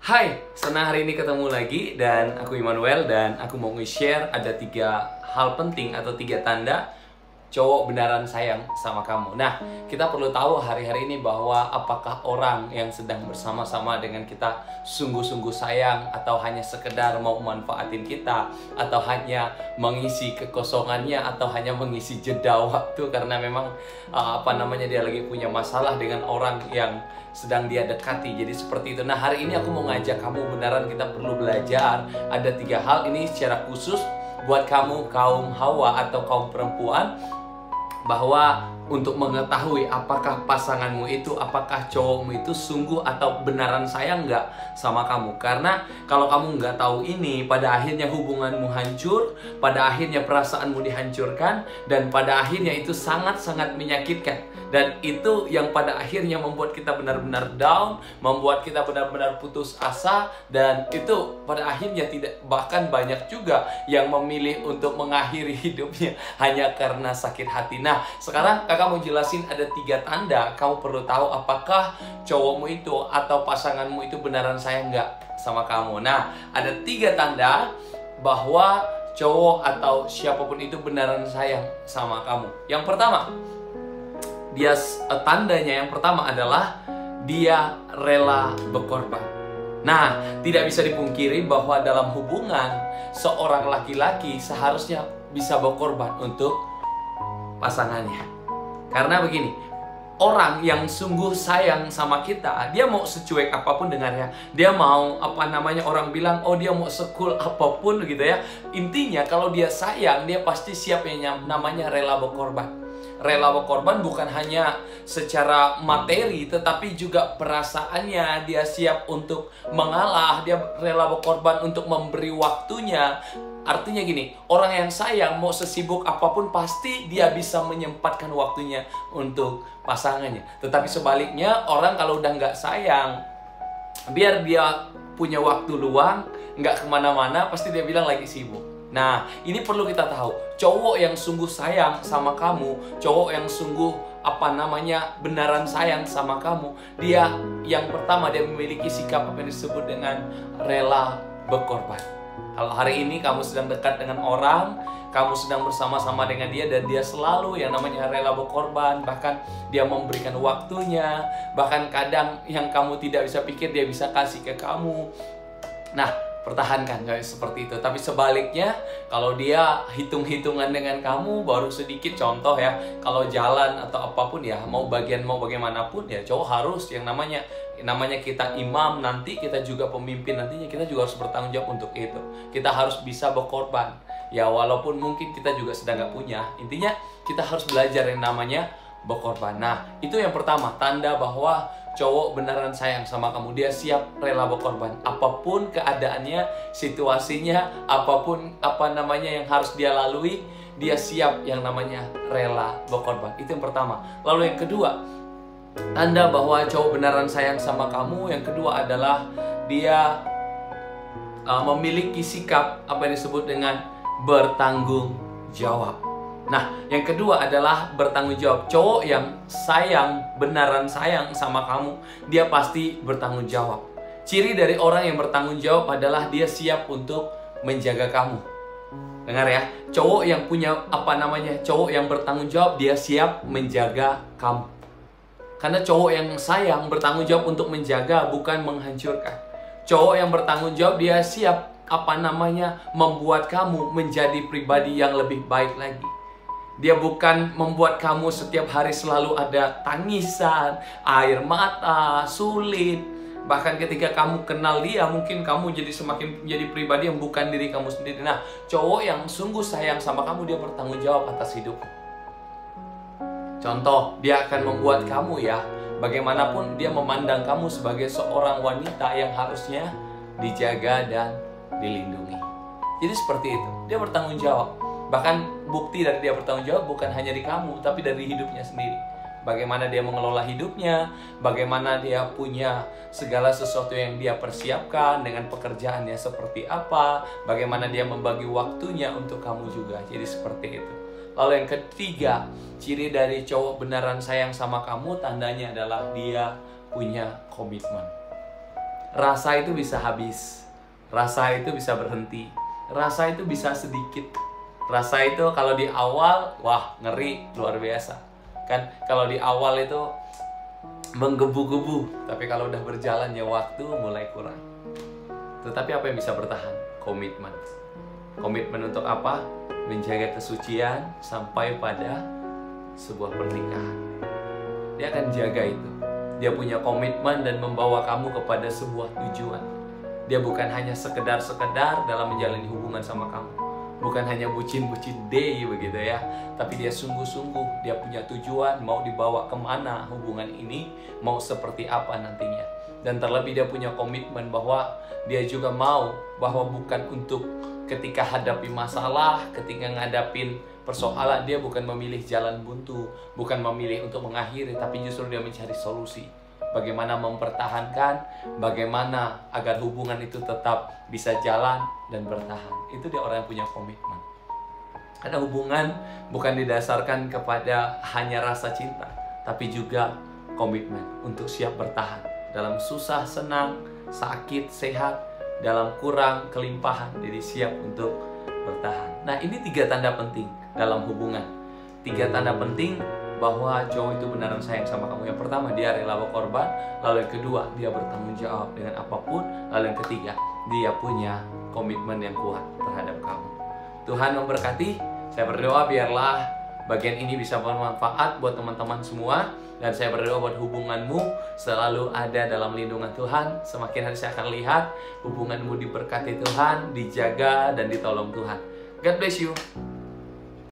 Hai, senang hari ini ketemu lagi dan aku Immanuel dan aku mau nge-share ada 3 hal penting atau 3 tanda cowok beneran sayang sama kamu. Nah, kita perlu tahu hari-hari ini bahwa apakah orang yang sedang bersama-sama dengan kita sungguh-sungguh sayang atau hanya sekedar mau manfaatin kita atau hanya mengisi kekosongannya atau hanya mengisi jeda waktu karena memang dia lagi punya masalah dengan orang yang sedang dia dekati. Jadi seperti itu. Nah, hari ini aku mau ngajak kamu beneran kita perlu belajar. Ada 3 hal ini secara khusus buat kamu kaum hawa atau kaum perempuan, bahwa untuk mengetahui apakah pasanganmu itu, apakah cowokmu itu sungguh atau beneran sayang nggak sama kamu. Karena kalau kamu nggak tahu ini, pada akhirnya hubunganmu hancur, pada akhirnya perasaanmu dihancurkan, dan pada akhirnya itu sangat-sangat menyakitkan. Dan itu yang pada akhirnya membuat kita benar-benar down, membuat kita benar-benar putus asa, dan itu pada akhirnya bahkan banyak juga yang memilih untuk mengakhiri hidupnya hanya karena sakit hati. Nah, sekarang kakak mau jelasin ada 3 tanda kamu perlu tahu apakah cowokmu itu atau pasanganmu itu beneran sayang nggak sama kamu. Nah, ada 3 tanda bahwa cowok atau siapapun itu beneran sayang sama kamu. Yang pertama, tandanya yang pertama adalah dia rela berkorban. Nah, tidak bisa dipungkiri bahwa dalam hubungan seorang laki-laki seharusnya bisa berkorban untuk pasangannya. Karena begini, orang yang sungguh sayang sama kita, dia mau secuek apapun dengannya, dia mau orang bilang, oh dia mau sekul apapun gitu ya. Intinya kalau dia sayang, dia pasti siap yang namanya rela berkorban. Rela berkorban bukan hanya secara materi, tetapi juga perasaannya. Dia siap untuk mengalah, dia rela berkorban untuk memberi waktunya. Artinya gini, orang yang sayang mau sesibuk apapun pasti dia bisa menyempatkan waktunya untuk pasangannya. Tetapi sebaliknya, orang kalau udah nggak sayang, biar dia punya waktu luang, nggak kemana-mana, pasti dia bilang lagi sibuk. Nah, ini perlu kita tahu. Cowok yang sungguh sayang sama kamu, cowok yang sungguh beneran sayang sama kamu, dia yang pertama dia memiliki sikap apa yang disebut dengan rela berkorban. Kalau hari ini kamu sedang dekat dengan orang, kamu sedang bersama-sama dengan dia, dan dia selalu yang namanya rela berkorban, bahkan dia memberikan waktunya, bahkan kadang yang kamu tidak bisa pikir dia bisa kasih ke kamu. Nah, pertahankan guys seperti itu. Tapi sebaliknya, kalau dia hitung-hitungan dengan kamu baru sedikit, contoh ya, kalau jalan atau apapun ya, mau bagaimanapun ya, cowok harus yang namanya kita imam, nanti kita juga pemimpin, nantinya kita juga harus bertanggung jawab untuk itu. Kita harus bisa berkorban. Ya walaupun mungkin kita juga sedang nggak punya, intinya kita harus belajar yang namanya berkorban. Nah, itu yang pertama, tanda bahwa cowok beneran sayang sama kamu. Dia siap rela berkorban. Apapun keadaannya, situasinya, apapun yang harus dia lalui, dia siap yang namanya rela berkorban. Itu yang pertama. Lalu yang kedua, tanda bahwa cowok beneran sayang sama kamu, yang kedua adalah dia memiliki sikap apa yang disebut dengan bertanggung jawab. Nah, yang kedua adalah bertanggung jawab. Cowok yang beneran sayang sama kamu, dia pasti bertanggung jawab. Ciri dari orang yang bertanggung jawab adalah dia siap untuk menjaga kamu. Dengar ya, cowok yang cowok yang bertanggung jawab, dia siap menjaga kamu. Karena cowok yang sayang bertanggung jawab untuk menjaga, bukan menghancurkan. Cowok yang bertanggung jawab, dia siap membuat kamu menjadi pribadi yang lebih baik lagi. Dia bukan membuat kamu setiap hari selalu ada tangisan, air mata, sulit. Bahkan ketika kamu kenal dia, mungkin kamu semakin menjadi pribadi yang bukan diri kamu sendiri. Nah, cowok yang sungguh sayang sama kamu, dia bertanggung jawab atas hidup. Contoh, dia akan membuat kamu bagaimanapun dia memandang kamu sebagai seorang wanita yang harusnya dijaga dan dilindungi. Jadi seperti itu, dia bertanggung jawab. Bahkan bukti dari dia bertanggung jawab bukan hanya di kamu, tapi dari hidupnya sendiri. Bagaimana dia mengelola hidupnya, bagaimana dia punya segala sesuatu yang dia persiapkan dengan pekerjaannya seperti apa, bagaimana dia membagi waktunya untuk kamu juga. Jadi seperti itu. Lalu yang ketiga, ciri dari cowok beneran sayang sama kamu, tandanya adalah dia punya komitmen. Rasa itu bisa habis, rasa itu bisa berhenti, rasa itu bisa sedikit. Rasa itu kalau di awal, wah ngeri, luar biasa. Kan kalau di awal itu menggebu-gebu, tapi kalau udah berjalan ya waktu mulai kurang. Tetapi apa yang bisa bertahan? Komitmen. Komitmen untuk apa? Menjaga kesucian sampai pada sebuah pernikahan. Dia akan jaga itu. Dia punya komitmen dan membawa kamu kepada sebuah tujuan. Dia bukan hanya sekedar dalam menjalani hubungan sama kamu. Bukan hanya bucin-bucin day begitu ya. Tapi dia sungguh-sungguh, dia punya tujuan, mau dibawa kemana hubungan ini, mau seperti apa nantinya. Dan terlebih dia punya komitmen bahwa dia juga mau, bahwa bukan untuk ketika hadapi masalah, ketika ngadapin persoalan, dia bukan memilih jalan buntu, bukan memilih untuk mengakhiri, tapi justru dia mencari solusi. Bagaimana mempertahankan, bagaimana agar hubungan itu tetap bisa jalan dan bertahan. Itu dia orang yang punya komitmen. Karena hubungan bukan didasarkan kepada hanya rasa cinta, tapi juga komitmen untuk siap bertahan. Dalam susah, senang, sakit, sehat, dalam kurang, kelimpahan, jadi siap untuk bertahan. Nah, ini 3 tanda penting dalam hubungan. 3 tanda penting bahwa cowok itu beneran sayang sama kamu. Yang pertama, dia rela berkorban. Lalu yang kedua, dia bertanggung jawab dengan apapun. Lalu yang ketiga, dia punya komitmen yang kuat terhadap kamu. Tuhan memberkati. Saya berdoa biarlah bagian ini bisa bermanfaat buat teman-teman semua. Dan saya berdoa buat hubunganmu selalu ada dalam lindungan Tuhan. Semakin hari saya akan lihat hubunganmu diberkati Tuhan, dijaga dan ditolong Tuhan. God bless you.